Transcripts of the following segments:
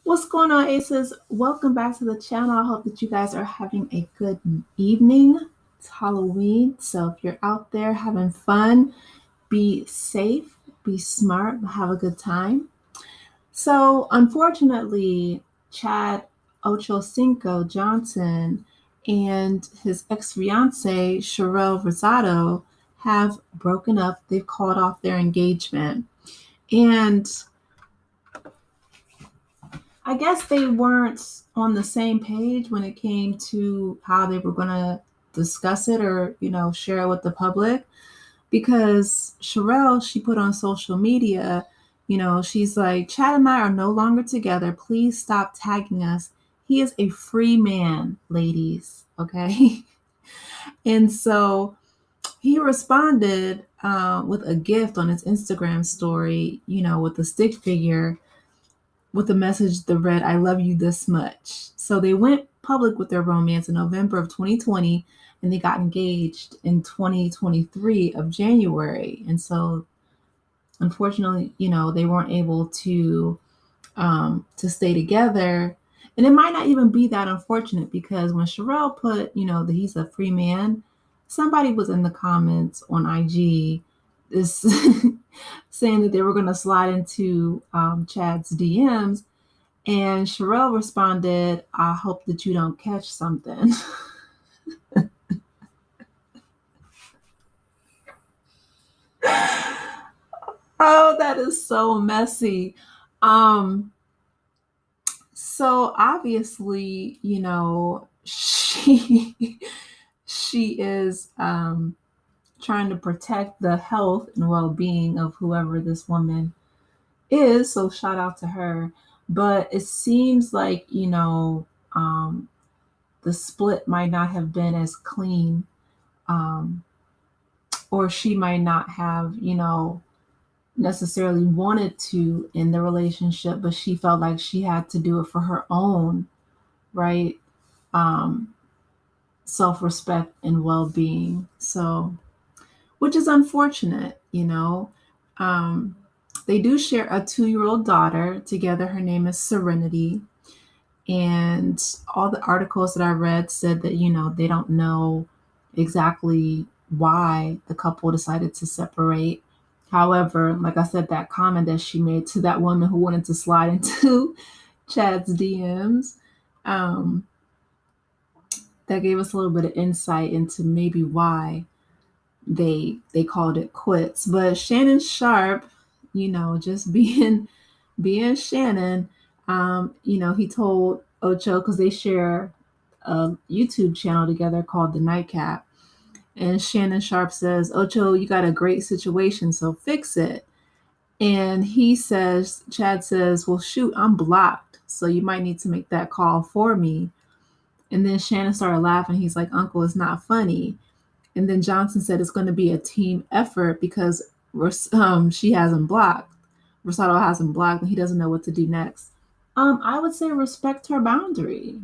What's going on, Aces? Welcome back to the channel. I hope that you guys are having a good evening. It's Halloween, so if you're out there having fun, be safe, be smart, but have a good time. So, unfortunately, Chad Ocho Cinco Johnson and his ex-fiancee, Sharelle Rosado, have broken up. They've called off their engagement. And I guess they weren't on the same page when it came to how they were going to discuss it or, share it with the public. Because Sharelle, she put on social media, she's like, Chad and I are no longer together. Please stop tagging us. He is a free man, ladies. Okay. And so he responded with a gift on his Instagram story, with a stick figure with a message that read, I love you this much. So they went public with their romance in November of 2020 and they got engaged in 2023 of January. And so unfortunately, they weren't able to stay together. And it might not even be that unfortunate because when Sharelle put, that he's a free man, somebody was in the comments on IG this saying that they were going to slide into Chad's DMs. And Sharelle responded, I hope that you don't catch something. Oh, that is so messy. Um, so obviously, she is trying to protect the health and well-being of whoever this woman is. So shout out to her. But it seems like, the split might not have been as clean, um, or she might not have, necessarily wanted to in the relationship, but she felt like she had to do it for her own, right? Um, Self respect and well being. So, which is unfortunate, Um, they do share a 2-year old daughter together. Her name is Serenity. And all the articles that I read said that, they don't know exactly why the couple decided to separate. However, like I said, that comment that she made to that woman who wanted to slide into Chad's DMs, um, that gave us a little bit of insight into maybe why they called it quits. But Shannon Sharp, just being Shannon, he told Ocho because they share a YouTube channel together called The Nightcap. And Shannon Sharp says, Ocho, you got a great situation, so fix it. And Chad says, well, shoot, I'm blocked. So you might need to make that call for me. And then Shannon started laughing. He's like, Uncle, it's not funny. And then Johnson said it's going to be a team effort because she has him blocked. Rosado has him blocked and he doesn't know what to do next. I would say respect her boundary.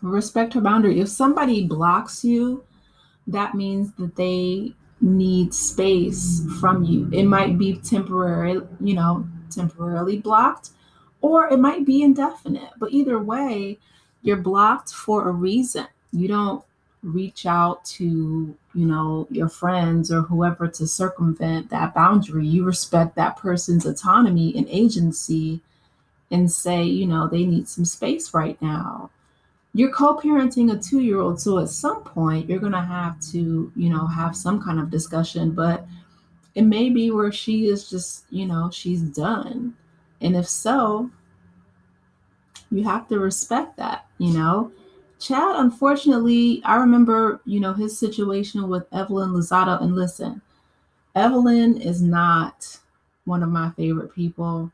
Respect her boundary. If somebody blocks you, that means that they need space from you. It might be temporarily blocked, or it might be indefinite. But either way, you're blocked for a reason. You don't reach out to, your friends or whoever to circumvent that boundary. You respect that person's autonomy and agency and say, they need some space right now. You're co-parenting a 2-year-old, so at some point you're going to have to, have some kind of discussion, but it may be where she is just, she's done. And if so, you have to respect that. Chad, unfortunately, I remember, his situation with Evelyn Lozado. And listen, Evelyn is not one of my favorite people,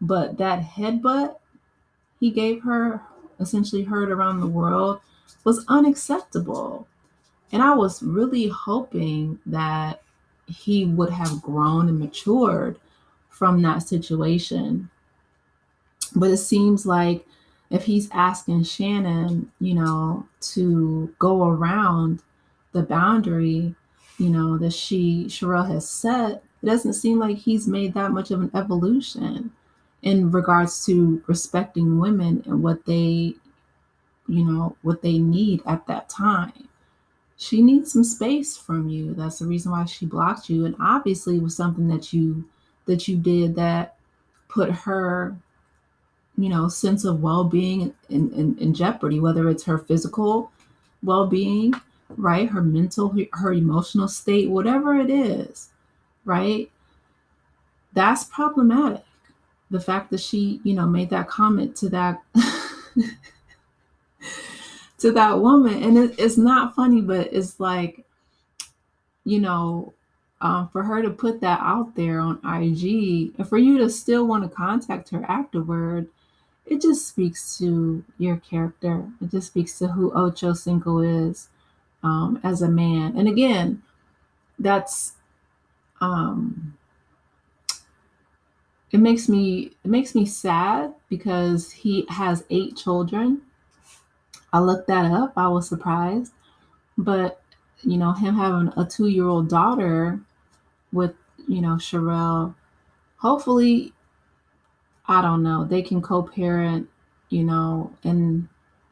but that headbutt he gave her, essentially heard around the world, was unacceptable. And I was really hoping that he would have grown and matured from that situation. But it seems like if he's asking Shannon, to go around the boundary, that Sharelle has set, it doesn't seem like he's made that much of an evolution. in regards to respecting women and what they, what they need at that time. She needs some space from you. That's the reason why she blocked you. And obviously it was something that you did that put her, sense of well-being in jeopardy, whether it's her physical well-being, right? Her mental, her emotional state, whatever it is, right? That's problematic. The fact that she, made that comment to that to that woman. And it's not funny, but it's like, you know, for her to put that out there on IG and for you to still want to contact her afterward, it just speaks to your character. It just speaks to who Ocho Cinco is, as a man. And again, that's um, it makes me sad because he has 8 children. I looked that up. I was surprised, but him having a 2-year-old daughter with Sharelle. Hopefully, I don't know, they can co-parent, and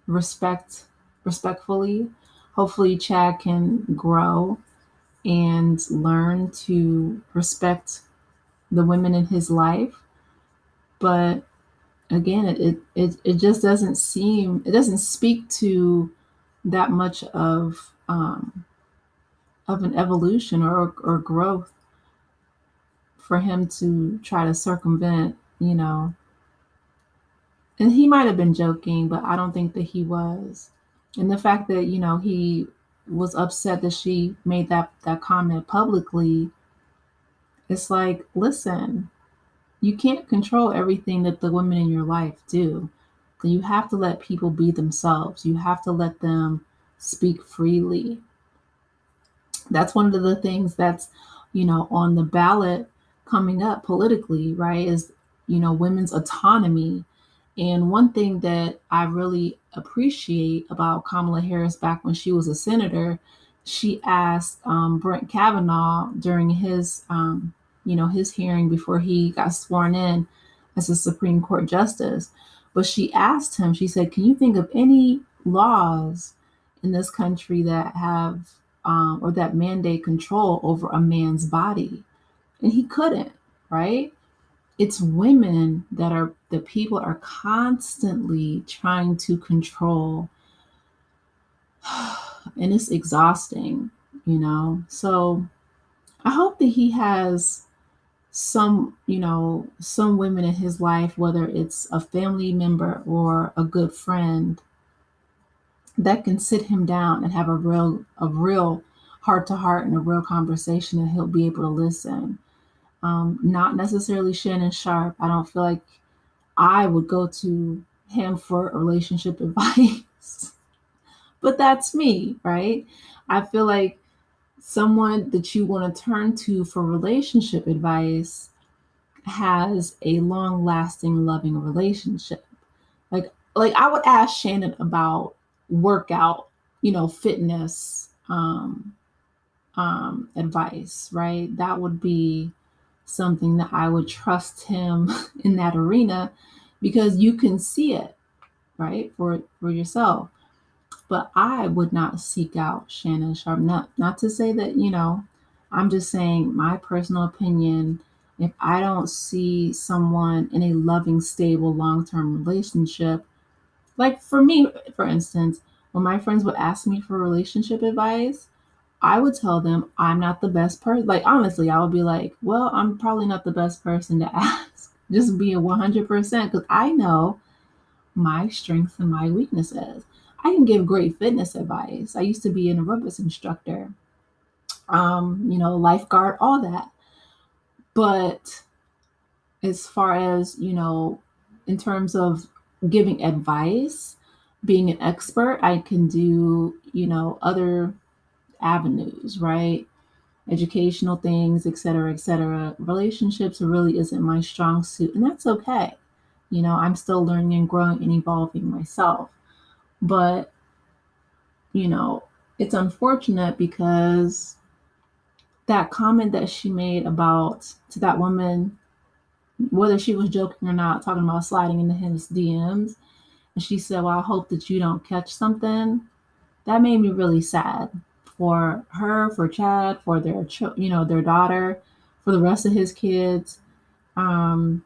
respectfully. Hopefully Chad can grow and learn to respect the women in his life. But again, it just doesn't speak to that much of an evolution or growth for him to try to circumvent, and he might have been joking, but I don't think that he was. And the fact that, he was upset that she made that comment publicly, it's like, listen, you can't control everything that the women in your life do. You have to let people be themselves. You have to let them speak freely. That's one of the things that's, on the ballot coming up politically, right? Is, women's autonomy. And one thing that I really appreciate about Kamala Harris back when she was a senator, she asked Brett Kavanaugh during his hearing before he got sworn in as a Supreme Court justice. But she asked him, she said, "Can you think of any laws in this country that have or that mandate control over a man's body?" And he couldn't, right? It's women that are the people are constantly trying to control, and it's exhausting, So I hope that he has some women in his life, whether it's a family member or a good friend, that can sit him down and have a real heart to heart and a real conversation, and he'll be able to listen. Not necessarily Shannon Sharp. I don't feel like I would go to him for relationship advice, but that's me, right? I feel like someone that you want to turn to for relationship advice has a long lasting, loving relationship. Like I would ask Shannon about workout, fitness, advice, right? That would be something that I would trust him in that arena because you can see it, right, for yourself. But I would not seek out Shannon Sharp. Not to say that, I'm just saying my personal opinion. If I don't see someone in a loving, stable, long term relationship, like for me, for instance, when my friends would ask me for relationship advice, I would tell them I'm not the best person. Like, honestly, I would be like, well, I'm probably not the best person to ask. Just be a 100% because I know my strengths and my weaknesses. I can give great fitness advice. I used to be an aerobics instructor, lifeguard, all that. But as far as, in terms of giving advice, being an expert, I can do, other avenues, right? Educational things, et cetera, et cetera. Relationships really isn't my strong suit, and that's okay. I'm still learning and growing and evolving myself. But, you know, it's unfortunate because that comment that she made about to that woman whether she was joking or not, talking about sliding into his DMs. And she said, "Well, I hope that you don't catch something." That made me really sad for her, for Chad, for their, their daughter, for the rest of his kids. Um,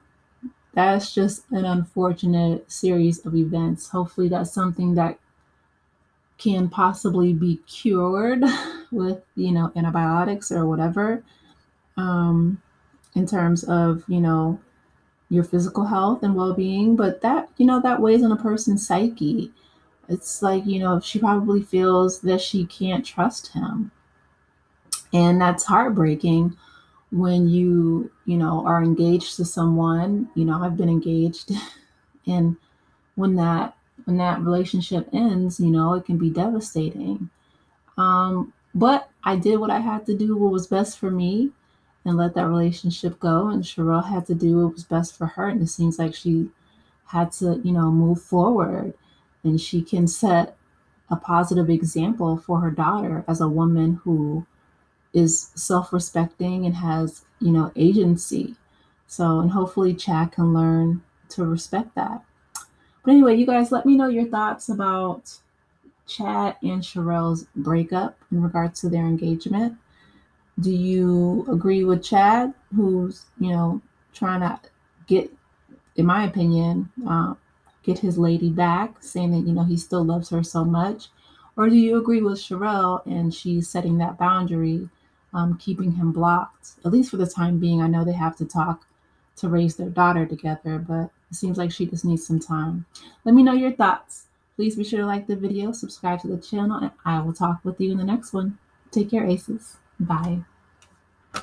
that's just an unfortunate series of events. Hopefully, that's something that can possibly be cured with, antibiotics or whatever, um, in terms of, your physical health and well-being. But that, that weighs on a person's psyche. It's like, she probably feels that she can't trust him. And that's heartbreaking when are engaged to someone. I've been engaged, and when that relationship ends, it can be devastating. But I did what I had to do, what was best for me, and let that relationship go. And Sharelle had to do what was best for her. And it seems like she had to, move forward, and she can set a positive example for her daughter as a woman who is self-respecting and has, agency. So, and hopefully Chad can learn to respect that. But anyway, you guys, let me know your thoughts about Chad and Sharelle's breakup in regards to their engagement. Do you agree with Chad, who's, trying to get, in my opinion, get his lady back, saying that, he still loves her so much? Or do you agree with Sharelle and she's setting that boundary, keeping him blocked, at least for the time being? I know they have to talk to raise their daughter together, but it seems like she just needs some time. Let me know your thoughts. Please be sure to like the video, subscribe to the channel, and I will talk with you in the next one. Take care, Aces. Bye.